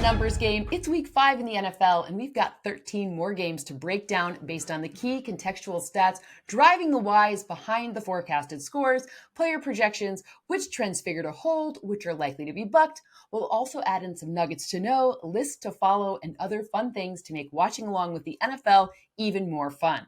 numbers game. It's week 5 in the NFL, and we've got 13 more games to break down based on the key contextual stats driving the whys behind the forecasted scores, player projections, which trends figure to hold, which are likely to be bucked. We'll also add in some nuggets to know, lists to follow, and other fun things to make watching along with the NFL even more fun.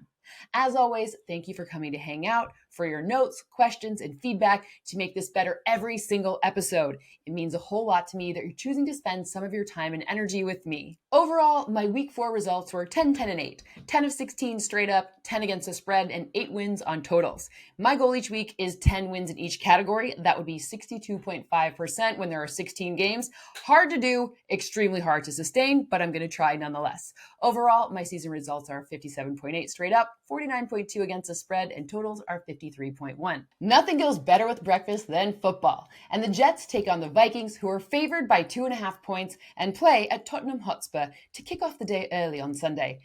As always, thank you for coming to hang out, for your notes, questions, and feedback to make this better every single episode. It means a whole lot to me that you're choosing to spend some of your time and energy with me. Overall, my week 4 results were 10, 10, and 8. 10 of 16 straight up, 10 against the spread, and 8 wins on totals. My goal each week is 10 wins in each category. That would be 62.5% when there are 16 games. Hard to do, extremely hard to sustain, but I'm going to try nonetheless. Overall, my season results are 57.8 straight up, 49.2 against the spread, and totals are 53.1. Nothing goes better with breakfast than football. And the Jets take on the Vikings, who are favored by 2.5 points and play at Tottenham Hotspur to kick off the day early on Sunday.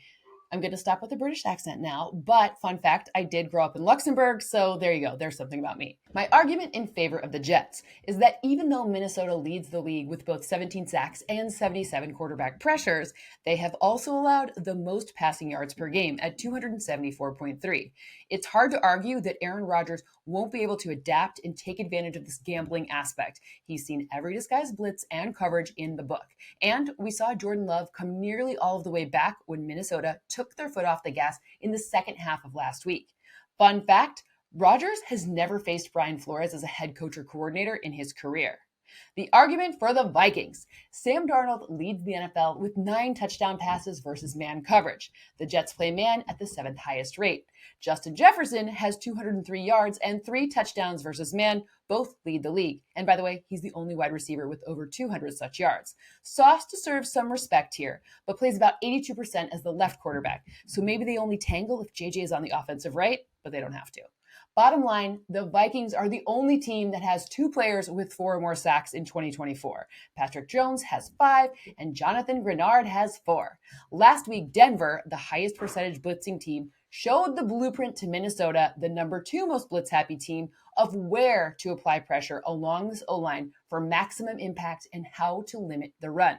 I'm going to stop with the British accent now, but fun fact, I did grow up in Luxembourg, so there you go, there's something about me. My argument in favor of the Jets is that even though Minnesota leads the league with both 17 sacks and 77 quarterback pressures, they have also allowed the most passing yards per game at 274.3. It's hard to argue that Aaron Rodgers won't be able to adapt and take advantage of this gambling aspect. He's seen every disguised blitz and coverage in the book. And we saw Jordan Love come nearly all of the way back when Minnesota took their foot off the gas in the second half of last week. Fun fact, Rodgers has never faced Brian Flores as a head coach or coordinator in his career. The argument for the Vikings. Sam Darnold leads the NFL with 9 touchdown passes versus man coverage. The Jets play man at the 7th highest rate. Justin Jefferson has 203 yards and 3 touchdowns versus man. Both lead the league. And by the way, he's the only wide receiver with over 200 such yards. Sauce deserves some respect here, but plays about 82% as the left quarterback. So maybe they only tangle if JJ is on the offensive right, but they don't have to. Bottom line, the Vikings are the only team that has 2 players with 4 or more sacks in 2024. Patrick Jones has 5, and Jonathan Grenard has 4. Last week, Denver, the highest percentage blitzing team, showed the blueprint to Minnesota, the number 2 most blitz-happy team, of where to apply pressure along this O-line for maximum impact and how to limit the run.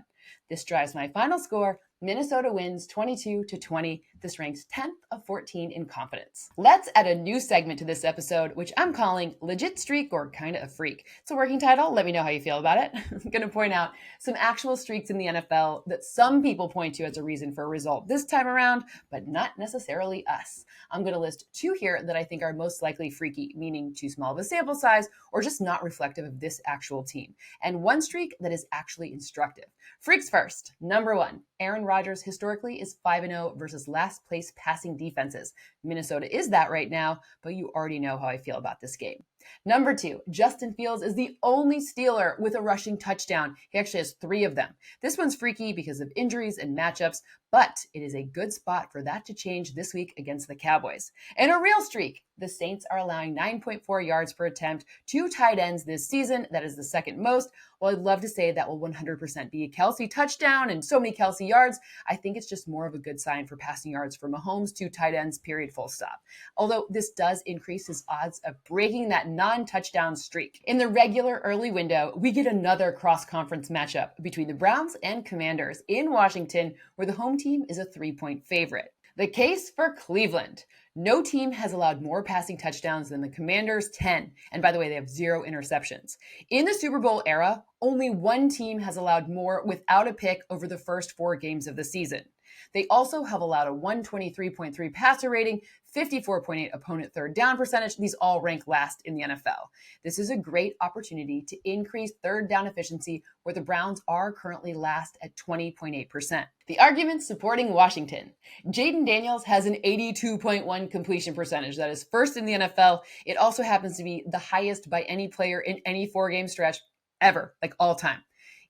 This drives my final score. Minnesota wins 22-20. This ranks 10th of 14 in confidence. Let's add a new segment to this episode, which I'm calling Legit Streak or Kinda a Freak. It's a working title. Let me know how you feel about it. I'm going to point out some actual streaks in the NFL that some people point to as a reason for a result this time around, but not necessarily us. I'm going to list 2 here that I think are most likely freaky, meaning too small of a sample size or just not reflective of this actual team, and 1 streak that is actually instructive. Freaks first. Number 1, Aaron Rodgers historically is 5-0 versus last place passing defenses. Minnesota is that right now, but you already know how I feel about this game. Number 2, Justin Fields is the only Steeler with a rushing touchdown. He actually has 3 of them. This one's freaky because of injuries and matchups, but it is a good spot for that to change this week against the Cowboys. And a real streak, the Saints are allowing 9.4 yards per attempt to tight ends this season. That is the second most. While I'd love to say that will 100% be a Kelsey touchdown and so many Kelsey yards, I think it's just more of a good sign for passing yards for Mahomes to tight ends, period, full stop. Although this does increase his odds of breaking that non-touchdown streak. In the regular early window, we get another cross-conference matchup between the Browns and Commanders in Washington, where the home team is a 3-point favorite. The case for Cleveland. No team has allowed more passing touchdowns than the Commanders, 10. And by the way, they have 0 interceptions. In the Super Bowl era, only 1 team has allowed more without a pick over the first 4 games of the season. They also have allowed a 123.3 passer rating, 54.8 opponent third down percentage. These all rank last in the NFL. This is a great opportunity to increase third down efficiency, where the Browns are currently last at 20.8%. The arguments supporting Washington. Jaden Daniels has an 82.1 completion percentage. That is first in the NFL. It also happens to be the highest by any player in any 4-game stretch ever, like all time.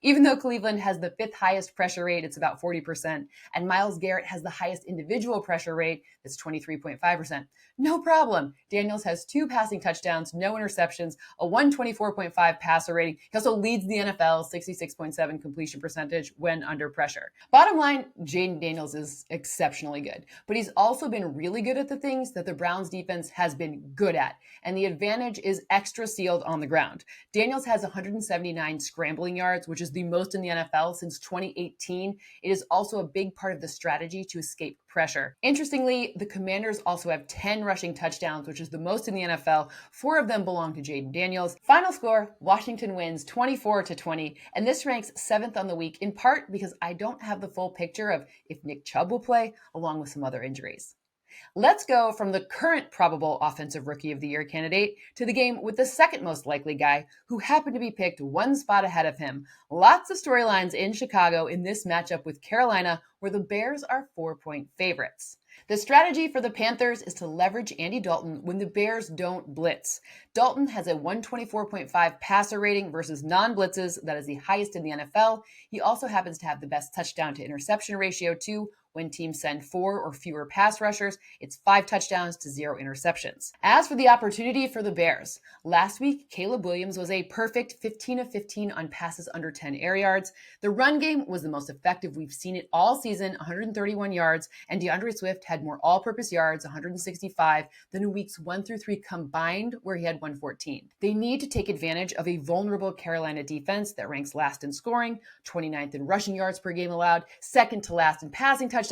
Even though Cleveland has the 5th highest pressure rate, it's about 40%, and Myles Garrett has the highest individual pressure rate, that's 23.5%. No problem. Daniels has 2 passing touchdowns, no interceptions, a 124.5 passer rating. He also leads the NFL, 66.7 completion percentage when under pressure. Bottom line, Jaden Daniels is exceptionally good, but he's also been really good at the things that the Browns defense has been good at, and the advantage is extra sealed on the ground. Daniels has 179 scrambling yards, which is the most in the NFL since 2018. It is also a big part of the strategy to escape pressure. Interestingly, the Commanders also have 10 rushing touchdowns, which is the most in the NFL. 4 of them belong to Jaden Daniels. Final score, Washington wins 24-20, and this ranks 7th on the week, in part because I don't have the full picture of if Nick Chubb will play, along with some other injuries. Let's go from the current probable Offensive Rookie of the Year candidate to the game with the second most likely guy who happened to be picked one spot ahead of him. Lots of storylines in Chicago in this matchup with Carolina, where the Bears are 4-point favorites. The strategy for the Panthers is to leverage Andy Dalton when the Bears don't blitz. Dalton has a 124.5 passer rating versus non-blitzes. That is the highest in the NFL. He also happens to have the best touchdown to interception ratio too. When teams send 4 or fewer pass rushers, it's 5 touchdowns to 0 interceptions. As for the opportunity for the Bears, last week, Caleb Williams was a perfect 15 of 15 on passes under 10 air yards. The run game was the most effective we've seen it all season, 131 yards, and DeAndre Swift had more all-purpose yards, 165, than in weeks 1 through 3 combined, where he had 114. They need to take advantage of a vulnerable Carolina defense that ranks last in scoring, 29th in rushing yards per game allowed, second to last in passing touchdowns.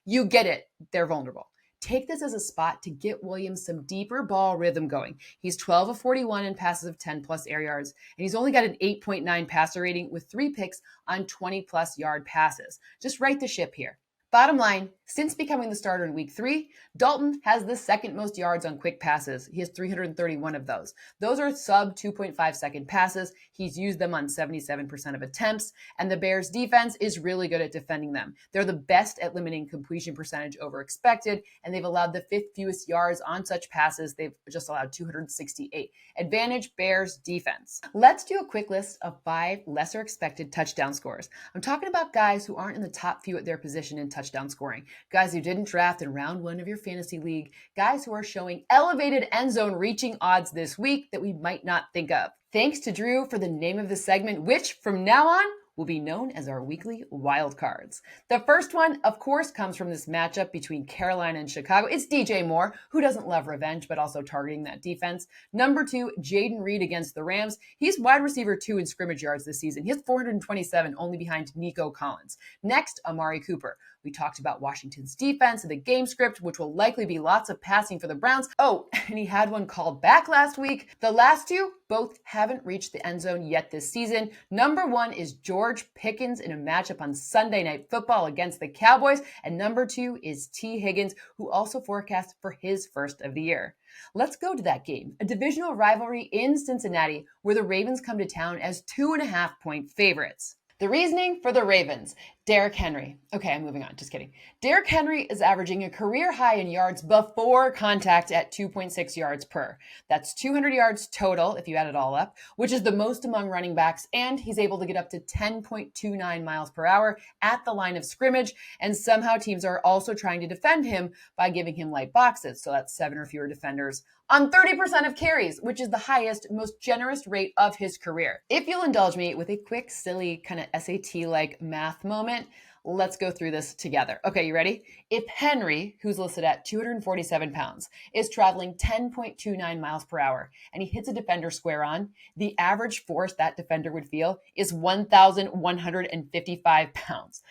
You get it. They're vulnerable. Take this as a spot to get Williams some deeper ball rhythm going. He's 12 of 41 in passes of 10 plus air yards, and he's only got an 8.9 passer rating with 3 picks on 20 plus yard passes. Just right the ship here. Bottom line, since becoming the starter in week 3, Dalton has the second most yards on quick passes. He has 331 of those. Those are sub 2.5 second passes. He's used them on 77% of attempts, and the Bears defense is really good at defending them. They're the best at limiting completion percentage over expected, and they've allowed the 5th fewest yards on such passes. They've just allowed 268. Advantage Bears defense. Let's do a quick list of 5 lesser expected touchdown scores. I'm talking about guys who aren't in the top few at their position in touchdown scoring, guys who didn't draft in round 1 of your fantasy league, guys who are showing elevated end zone reaching odds this week that we might not think of. Thanks to Drew for the name of the segment, which from now on will be known as our weekly wild cards. The first one, of course, comes from this matchup between Carolina and Chicago. It's DJ Moore, who doesn't love revenge, but also targeting that defense. Number 2, Jaden Reed against the Rams. He's wide receiver 2 in scrimmage yards this season. He has 427, only behind Nico Collins. Next, Amari Cooper. We talked about Washington's defense and the game script, which will likely be lots of passing for the Browns. Oh, and he had one called back last week. The last 2 both haven't reached the end zone yet this season. Number 1 is George Pickens in a matchup on Sunday Night Football against the Cowboys. And number 2 is T. Higgins, who also forecasts for his first of the year. Let's go to that game, a divisional rivalry in Cincinnati where the Ravens come to town as 2.5-point favorites. The reasoning for the Ravens, Derrick Henry. Okay, I'm moving on. Just kidding. Derrick Henry is averaging a career high in yards before contact at 2.6 yards per. That's 200 yards total, if you add it all up, which is the most among running backs, and he's able to get up to 10.29 miles per hour at the line of scrimmage, and somehow teams are also trying to defend him by giving him light boxes, so that's 7 or fewer defenders on 30% of carries, which is the highest, most generous rate of his career. If you'll indulge me with a quick, silly, kind of SAT-like math moment, let's go through this together. Okay, you ready? If Henry, who's listed at 247 pounds, is traveling 10.29 miles per hour and he hits a defender square on, the average force that defender would feel is 1,155 pounds.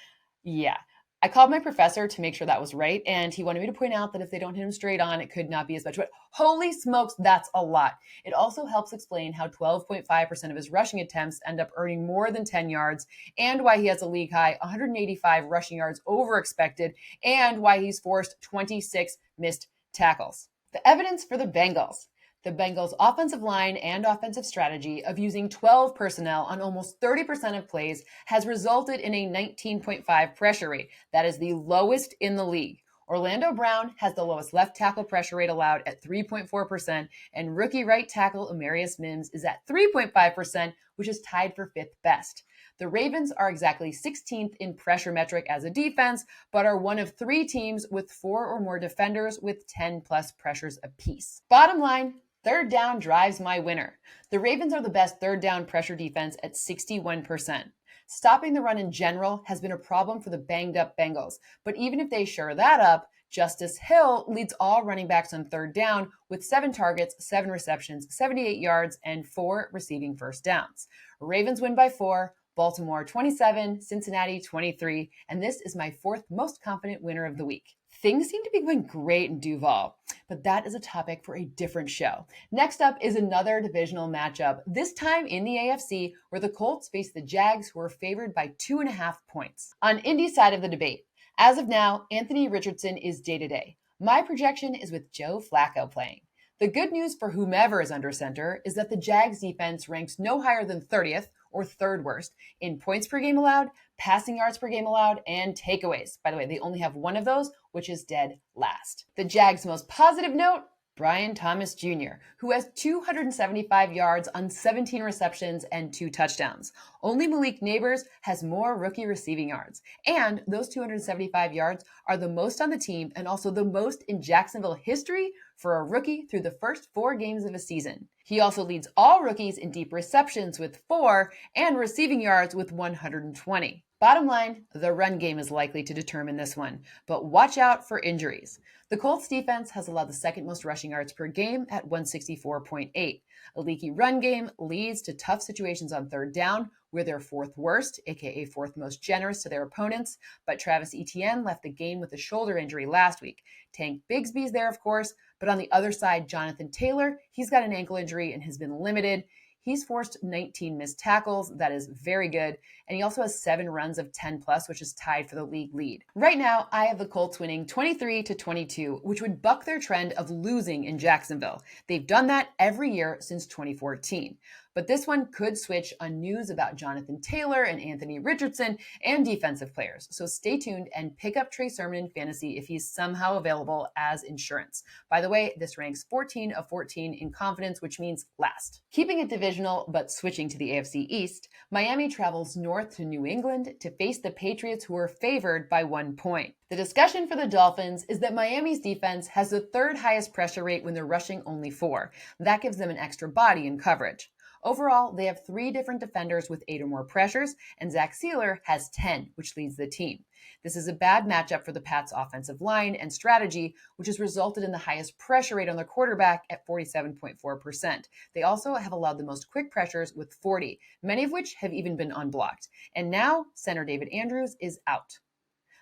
Yeah. I called my professor to make sure that was right, and he wanted me to point out that if they don't hit him straight on, it could not be as much. But holy smokes, that's a lot. It also helps explain how 12.5% of his rushing attempts end up earning more than 10 yards, and why he has a league high 185 rushing yards over expected, and why he's forced 26 missed tackles. The evidence for the Bengals. The Bengals' offensive line and offensive strategy of using 12 personnel on almost 30% of plays has resulted in a 19.5 pressure rate. That is the lowest in the league. Orlando Brown has the lowest left tackle pressure rate allowed at 3.4%, and rookie right tackle Amarius Mims is at 3.5%, which is tied for 5th best. The Ravens are exactly 16th in pressure metric as a defense, but are one of 3 teams with 4 or more defenders with 10 plus pressures apiece. Bottom line, third down drives my winner. The Ravens are the best third down pressure defense at 61%. Stopping the run in general has been a problem for the banged up Bengals, but even if they shore that up, Justice Hill leads all running backs on third down with 7 targets, 7 receptions, 78 yards, and 4 receiving first downs. Ravens win by 4, Baltimore 27, Cincinnati 23, and this is my fourth most confident winner of the week. Things seem to be going great in Duval, but that is a topic for a different show. Next up is another divisional matchup, this time in the AFC, where the Colts face the Jags, who are favored by 2.5 points. On Indy's side of the debate, as of now, Anthony Richardson is day-to-day. My projection is with Joe Flacco playing. The good news for whomever is under center is that the Jags defense ranks no higher than 30th or third worst in points per game allowed, passing yards per game allowed, and takeaways. By the way, they only have one of those, which is dead last. The Jags' most positive note, Brian Thomas Jr., who has 275 yards on 17 receptions and 2 touchdowns. Only Malik Neighbors has more rookie receiving yards. And those 275 yards are the most on the team and also the most in Jacksonville history for a rookie through the first 4 games of a season. He also leads all rookies in deep receptions with 4 and receiving yards with 120. Bottom line, the run game is likely to determine this one, but watch out for injuries. The Colts defense has allowed the second most rushing yards per game at 164.8. A leaky run game leads to tough situations on third down, where they're fourth worst, aka fourth most generous to their opponents, but Travis Etienne left the game with a shoulder injury last week. Tank Bigsby's there, of course, but on the other side, Jonathan Taylor, he's got an ankle injury and has been limited. He's forced 19 missed tackles. That is very good. And he also has 7 runs of 10 plus, which is tied for the league lead. Right now, I have the Colts winning 23-22, which would buck their trend of losing in Jacksonville. They've done that every year since 2014. But this one could switch on news about Jonathan Taylor and Anthony Richardson and defensive players. So stay tuned and pick up Trey Sermon in fantasy if he's somehow available as insurance. By the way, this ranks 14 of 14 in confidence, which means last. Keeping it divisional, but switching to the AFC East, Miami travels north to New England to face the Patriots, who are favored by 1 point. The discussion for the Dolphins is that Miami's defense has the 3rd highest pressure rate when they're rushing only 4. That gives them an extra body in coverage. Overall, they have 3 different defenders with 8 or more pressures, and Zach Sealer has 10, which leads the team. This is a bad matchup for the Pats' offensive line and strategy, which has resulted in the highest pressure rate on their quarterback at 47.4%. They also have allowed the most quick pressures with 40, many of which have even been unblocked. And now, center David Andrews is out.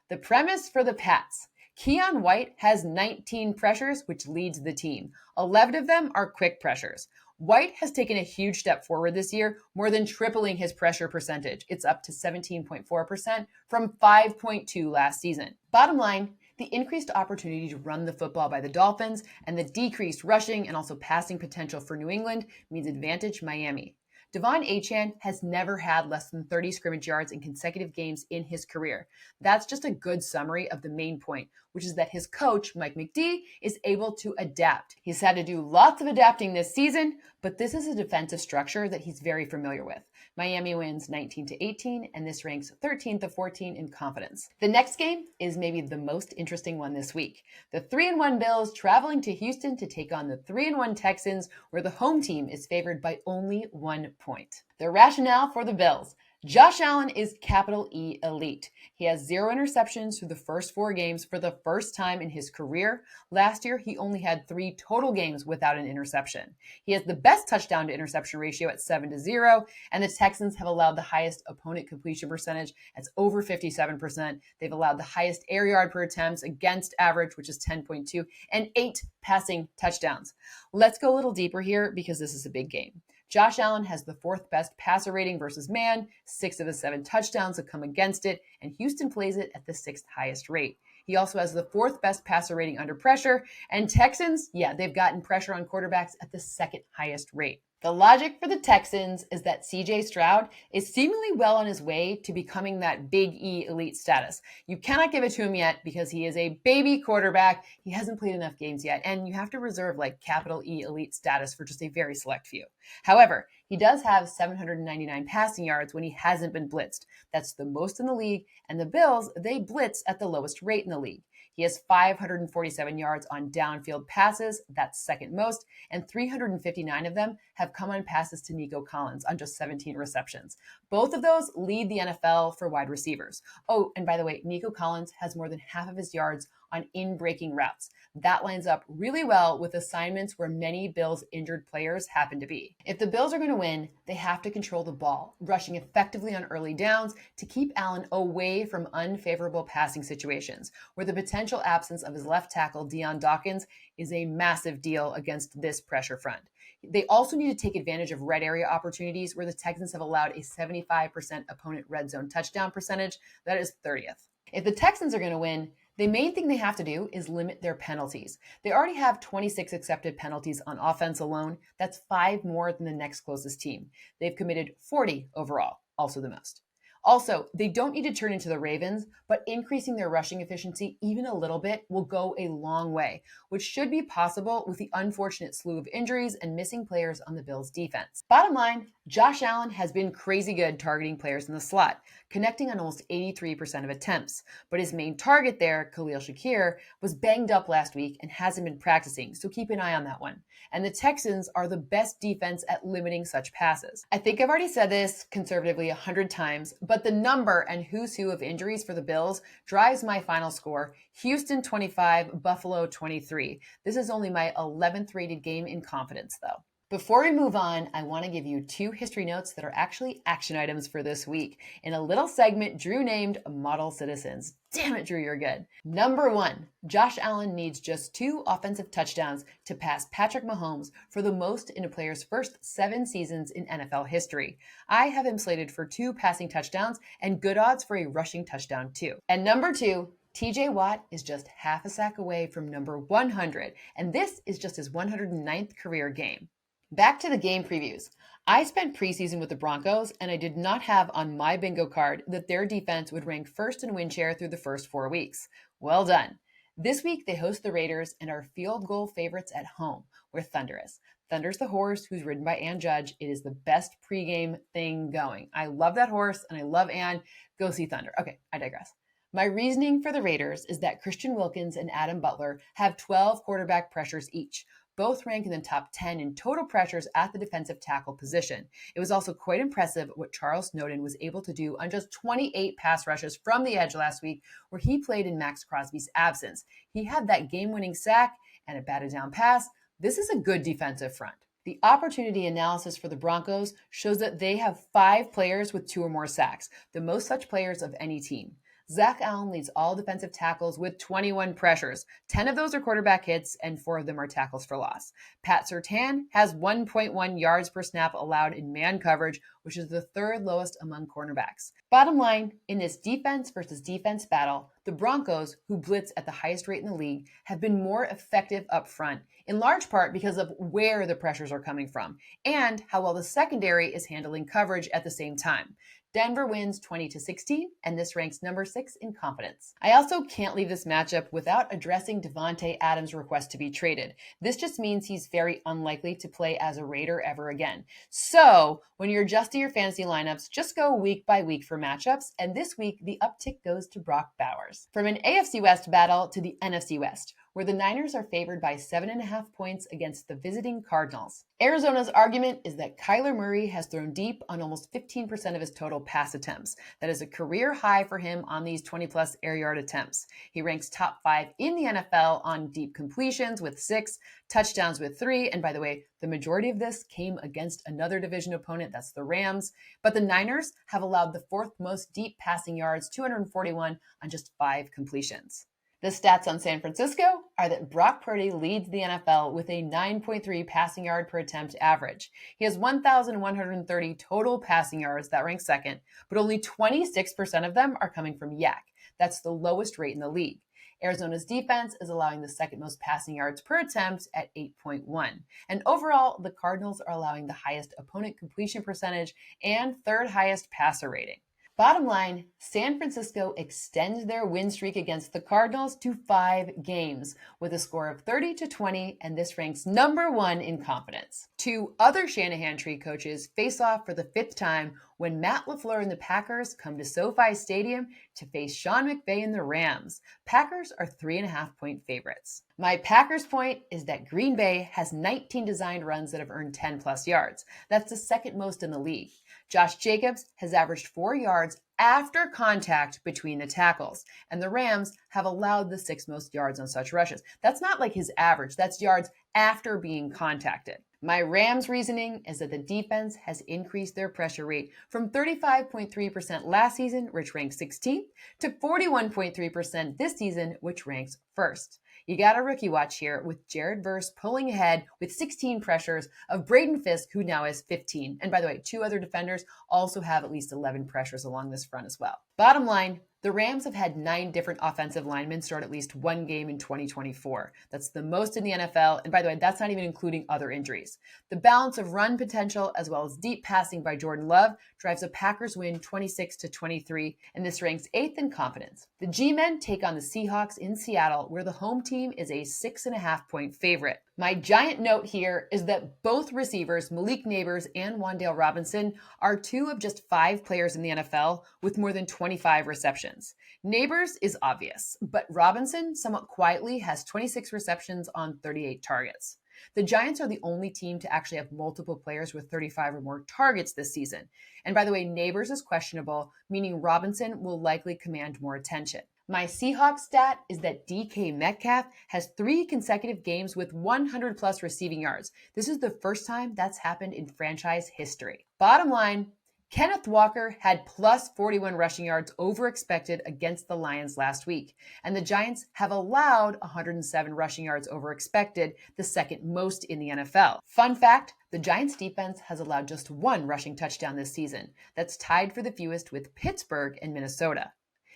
The premise for the Pats: Keon White has 19 pressures, which leads the team. 11 of them are quick pressures. White has taken a huge step forward this year, more than tripling his pressure percentage. It's up to 17.4% from 5.2 last season. Bottom line, the increased opportunity to run the football by the Dolphins and the decreased rushing and also passing potential for New England means advantage Miami. Devon Achane has never had less than 30 scrimmage yards in consecutive games in his career. That's just a good summary of the main point, which is that his coach, Mike McD, is able to adapt. He's had to do lots of adapting this season, but this is a defensive structure that he's very familiar with. Miami wins 19-18, and this ranks 13-14 in confidence. The next game is maybe the most interesting one this week. The 3-1 Bills traveling to Houston to take on the 3-1 Texans, where the home team is favored by only 1 point. The rationale for the Bills: Josh Allen is capital E elite. He has 0 interceptions through the first 4 games for the first time in his career. Last year, he only had 3 total games without an interception. He has the best touchdown to interception ratio at 7-0, and the Texans have allowed the highest opponent completion percentage at over 57%. They've allowed the highest air yard per attempts against average, which is 10.2, and 8 passing touchdowns. Let's go a little deeper here because this is a big game. Josh Allen has the 4th best passer rating versus man, 6 of the 7 touchdowns have come against it, and Houston plays it at the 6th highest rate. He also has the 4th best passer rating under pressure, and Texans, they've gotten pressure on quarterbacks at the 2nd highest rate. The logic for the Texans is that CJ Stroud is seemingly well on his way to becoming that Big E elite status. You cannot give it to him yet because he is a baby quarterback. He hasn't played enough games yet, and you have to reserve capital E elite status for just a very select few. However, he does have 799 passing yards when he hasn't been blitzed. That's the most in the league, and the Bills, they blitz at the lowest rate in the league. He has 547 yards on downfield passes, that's second most, and 359 of them have come on passes to Nico Collins on just 17 receptions. Both of those lead the NFL for wide receivers. Oh, and by the way, Nico Collins has more than half of his yards on in-breaking routes. That lines up really well with assignments where many Bills injured players happen to be. If the Bills are going to win, they have to control the ball, rushing effectively on early downs to keep Allen away from unfavorable passing situations, where the potential absence of his left tackle, Deion Dawkins, is a massive deal against this pressure front. They also need to take advantage of red area opportunities where the Texans have allowed a 75% opponent red zone touchdown percentage. That is 30th. If the Texans are going to win, the main thing they have to do is limit their penalties. They already have 26 accepted penalties on offense alone. That's 5 more than the next closest team. They've committed 40 overall, also the most. Also, they don't need to turn into the Ravens, but increasing their rushing efficiency even a little bit will go a long way, which should be possible with the unfortunate slew of injuries and missing players on the Bills' defense. Bottom line, Josh Allen has been crazy good targeting players in the slot, connecting on almost 83% of attempts. But his main target there, Khalil Shakir, was banged up last week and hasn't been practicing, so keep an eye on that one. And the Texans are the best defense at limiting such passes. I think I've already said this conservatively 100 times, but the number and who's who of injuries for the Bills drives my final score. Houston 25, Buffalo 23. This is only my 11th rated game in confidence, though. Before we move on, I want to give you 2 history notes that are actually action items for this week in a little segment Drew named Model Citizens. Damn it, Drew, you're good. Number 1, Josh Allen needs just 2 offensive touchdowns to pass Patrick Mahomes for the most in a player's first 7 seasons in NFL history. I have him slated for 2 passing touchdowns and good odds for a rushing touchdown too. And number 2, TJ Watt is just half a sack away from number 100, and this is just his 109th career game. Back to the game previews. I spent preseason with the Broncos, and I did not have on my bingo card that their defense would rank first in win share through the first 4 weeks. Well done. This week, they host the Raiders and are field goal favorites at home, where Thunder is. Thunder's the horse who's ridden by Ann Judge. It is the best pregame thing going. I love that horse, and I love Ann. Go see Thunder. Okay, I digress. My reasoning for the Raiders is that Christian Wilkins and Adam Butler have 12 quarterback pressures each. Both rank in the top 10 in total pressures at the defensive tackle position. It was also quite impressive what Charles Snowden was able to do on just 28 pass rushes from the edge last week, where he played in Max Crosby's absence. He had that game-winning sack and a batted down pass. This is a good defensive front. The opportunity analysis for the Broncos shows that they have 5 players with 2 or more sacks, the most such players of any team. Zach Allen leads all defensive tackles with 21 pressures. 10 of those are quarterback hits, and 4 of them are tackles for loss. Pat Surtain has 1.1 yards per snap allowed in man coverage, which is the 3rd lowest among cornerbacks. Bottom line, in this defense versus defense battle, the Broncos, who blitz at the highest rate in the league, have been more effective up front, in large part because of where the pressures are coming from, and how well the secondary is handling coverage at the same time. Denver wins 20-16, and this ranks number 6 in confidence. I also can't leave this matchup without addressing Davante Adams' request to be traded. This just means he's very unlikely to play as a Raider ever again. So, when you're adjusting your fantasy lineups, just go week by week for matchups, and this week the uptick goes to Brock Bowers. From an AFC West battle to the NFC West, where the Niners are favored by 7.5 points against the visiting Cardinals. Arizona's argument is that Kyler Murray has thrown deep on almost 15% of his total pass attempts. That is a career high for him on these 20-plus air yard attempts. He ranks top 5 in the NFL on deep completions with 6, touchdowns with 3, and by the way, the majority of this came against another division opponent, that's the Rams. But the Niners have allowed the 4th most deep passing yards, 241, on just 5 completions. The stats on San Francisco are that Brock Purdy leads the NFL with a 9.3 passing yard per attempt average. He has 1,130 total passing yards, that ranks 2nd, but only 26% of them are coming from Yak. That's the lowest rate in the league. Arizona's defense is allowing the 2nd most passing yards per attempt at 8.1. And overall, the Cardinals are allowing the highest opponent completion percentage and 3rd highest passer rating. Bottom line, San Francisco extends their win streak against the Cardinals to 5 games with a score of 30-20, and this ranks number 1 in confidence. 2 other Shanahan tree coaches face off for the 5th time when Matt LaFleur and the Packers come to SoFi Stadium to face Sean McVay and the Rams. Packers are 3.5-point favorites. My Packers point is that Green Bay has 19 designed runs that have earned 10-plus yards. That's the 2nd most in the league. Josh Jacobs has averaged 4 yards after contact between the tackles, and the Rams have allowed the 6th most yards on such rushes. That's not like his average, that's yards after being contacted. My Rams reasoning is that the defense has increased their pressure rate from 35.3% last season, which ranks 16th, to 41.3% this season, which ranks first. You got a rookie watch here with Jared Verse pulling ahead with 16 pressures of Braden Fisk, who now has 15. And by the way, two other defenders also have at least 11 pressures along this front as well. Bottom line, the Rams have had 9 different offensive linemen start at least one game in 2024. That's the most in the NFL. And by the way, that's not even including other injuries. The balance of run potential as well as deep passing by Jordan Love drives a Packers win 26-23, and this ranks 8th in confidence. The G-Men take on the Seahawks in Seattle, where the home team is a 6.5-point favorite. My giant note here is that both receivers, Malik Neighbors and Wan'Dale Robinson, are 2 of just 5 players in the NFL with more than 25 receptions. Neighbors is obvious, but Robinson somewhat quietly has 26 receptions on 38 targets. The Giants are the only team to actually have multiple players with 35 or more targets this season. And by the way, Neighbors is questionable, meaning Robinson will likely command more attention. My Seahawks stat is that DK Metcalf has 3 consecutive games with 100 plus receiving yards. This is the first time that's happened in franchise history. Bottom line, Kenneth Walker had plus 41 rushing yards over expected against the Lions last week, and the Giants have allowed 107 rushing yards over expected, the second most in the NFL. Fun fact, the Giants defense has allowed just 1 rushing touchdown this season. That's tied for the fewest with Pittsburgh and Minnesota.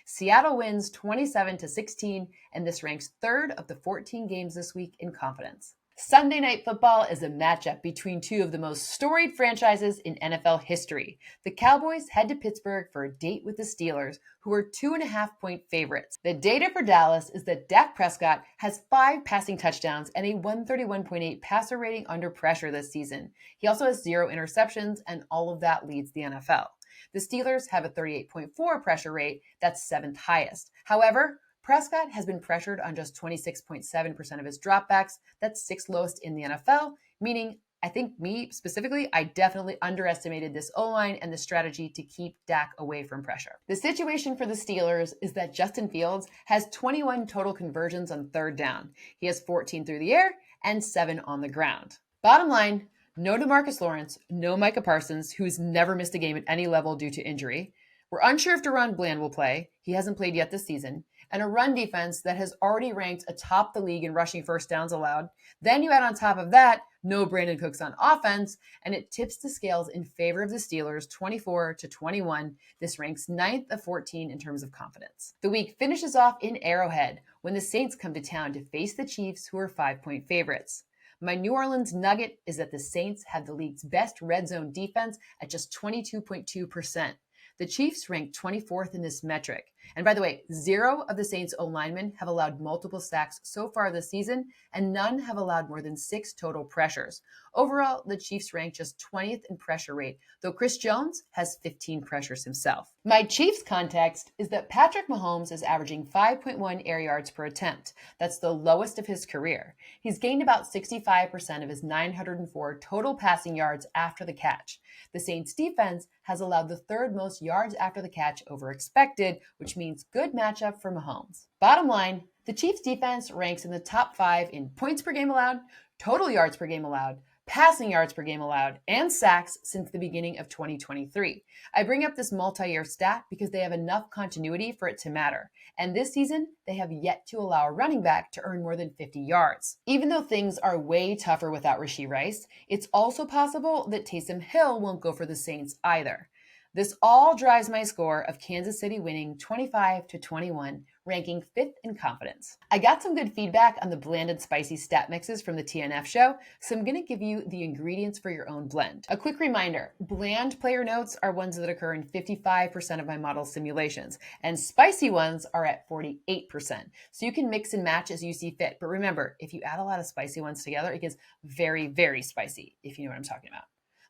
Seattle wins 27-16, and this ranks 3rd of the 14 games this week in confidence. Sunday Night Football is a matchup between 2 of the most storied franchises in NFL history. The Cowboys head to Pittsburgh for a date with the Steelers, who are 2.5-point favorites. The data for Dallas is that Dak Prescott has 5 passing touchdowns and a 131.8 passer rating under pressure this season. He also has 0 interceptions, and all of that leads the NFL. The Steelers have a 38.4 pressure rate, that's 7th highest. However, Prescott has been pressured on just 26.7% of his dropbacks. That's 6th lowest in the NFL, meaning I think me specifically, I definitely underestimated this O-line and the strategy to keep Dak away from pressure. The situation for the Steelers is that Justin Fields has 21 total conversions on 3rd down. He has 14 through the air and 7 on the ground. Bottom line, no DeMarcus Lawrence, no Micah Parsons, who's never missed a game at any level due to injury. We're unsure if Deron Bland will play. He hasn't played yet this season. And a run defense that has already ranked atop the league in rushing first downs allowed. Then you add on top of that, no Brandon Cooks on offense, and it tips the scales in favor of the Steelers 24-21. This ranks 9th of 14 in terms of confidence. The week finishes off in Arrowhead when the Saints come to town to face the Chiefs, who are 5-point favorites. My New Orleans nugget is that the Saints have the league's best red zone defense at just 22.2%. The Chiefs rank 24th in this metric. And by the way, 0 of the Saints' O-linemen have allowed multiple sacks so far this season, and none have allowed more than 6 total pressures. Overall, the Chiefs rank just 20th in pressure rate, though Chris Jones has 15 pressures himself. My Chiefs context is that Patrick Mahomes is averaging 5.1 air yards per attempt. That's the lowest of his career. He's gained about 65% of his 904 total passing yards after the catch. The Saints defense has allowed the 3rd most yards after the catch over expected, which means good matchup for Mahomes. Bottom line, the Chiefs defense ranks in the top 5 in points per game allowed, total yards per game allowed, passing yards per game allowed, and sacks since the beginning of 2023. I bring up this multi-year stat because they have enough continuity for it to matter. And this season, they have yet to allow a running back to earn more than 50 yards. Even though things are way tougher without Rashee Rice, it's also possible that Taysom Hill won't go for the Saints either. This all drives my score of Kansas City winning 25-21, ranking 5th in confidence. I got some good feedback on the bland and spicy stat mixes from the TNF show, so I'm going to give you the ingredients for your own blend. A quick reminder, bland player notes are ones that occur in 55% of my model simulations, and spicy ones are at 48%. So you can mix and match as you see fit, but remember, if you add a lot of spicy ones together, it gets very, very spicy, if you know what I'm talking about.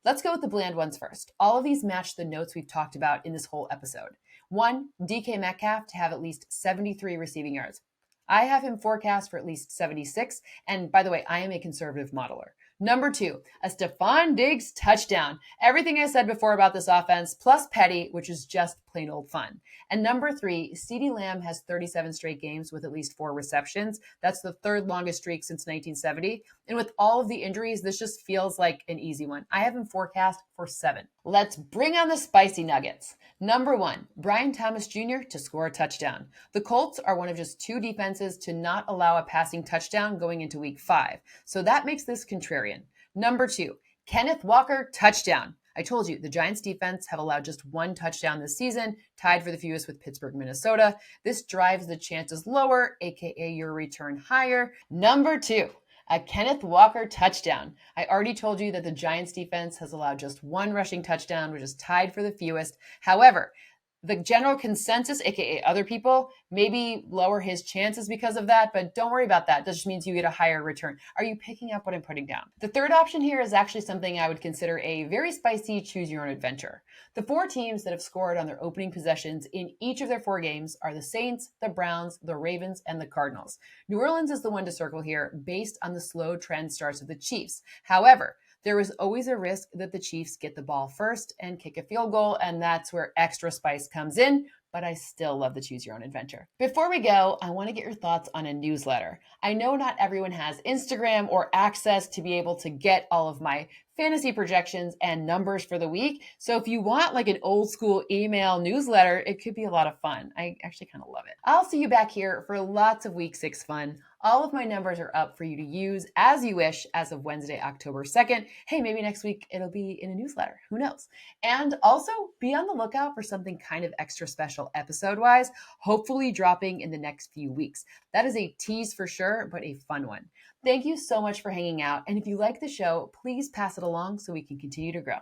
Let's go with the bland ones first. All of these match the notes we've talked about in this whole episode. 1, DK Metcalf to have at least 73 receiving yards. I have him forecast for at least 76, and by the way, I am a conservative modeler. Number 2, a Stephon Diggs touchdown. Everything I said before about this offense, plus Petty, which is just plain old fun. And number 3, CeeDee Lamb has 37 straight games with at least 4 receptions. That's the third longest streak since 1970. And with all of the injuries, this just feels like an easy one. I have him forecast for 7. Let's bring on the spicy nuggets. Number 1, Brian Thomas Jr. to score a touchdown. The Colts are one of just 2 defenses to not allow a passing touchdown going into week 5. So that makes this contrarian. Number 2, Kenneth Walker touchdown. I told you, the Giants defense have allowed just 1 touchdown this season, tied for the fewest with Pittsburgh, Minnesota. This drives the chances lower, aka your return higher. Number 2, a Kenneth Walker touchdown. I already told you that the Giants defense has allowed just 1 rushing touchdown, which is tied for the fewest. However, the general consensus, aka other people, maybe lower his chances because of that, but don't worry about that. That just means you get a higher return. Are you picking up what I'm putting down? The third option here is actually something I would consider a very spicy choose your own adventure. The 4 teams that have scored on their opening possessions in each of their 4 games are the Saints, the Browns, the Ravens, and the Cardinals. New Orleans is the one to circle here based on the slow trend starts of the Chiefs. However, there is always a risk that the Chiefs get the ball first and kick a field goal, and that's where extra spice comes in, but I still love the choose your own adventure. Before we go, I want to get your thoughts on a newsletter. I know not everyone has Instagram or access to be able to get all of my fantasy projections and numbers for the week. So if you want like an old school email newsletter, it could be a lot of fun. I actually kind of love it. I'll see you back here for lots of week 6 fun. All of my numbers are up for you to use as you wish as of Wednesday, October 2nd. Hey, maybe next week it'll be in a newsletter. Who knows? And also be on the lookout for something kind of extra special episode-wise, hopefully dropping in the next few weeks. That is a tease for sure, but a fun one. Thank you so much for hanging out. And if you like the show, please pass it along so we can continue to grow.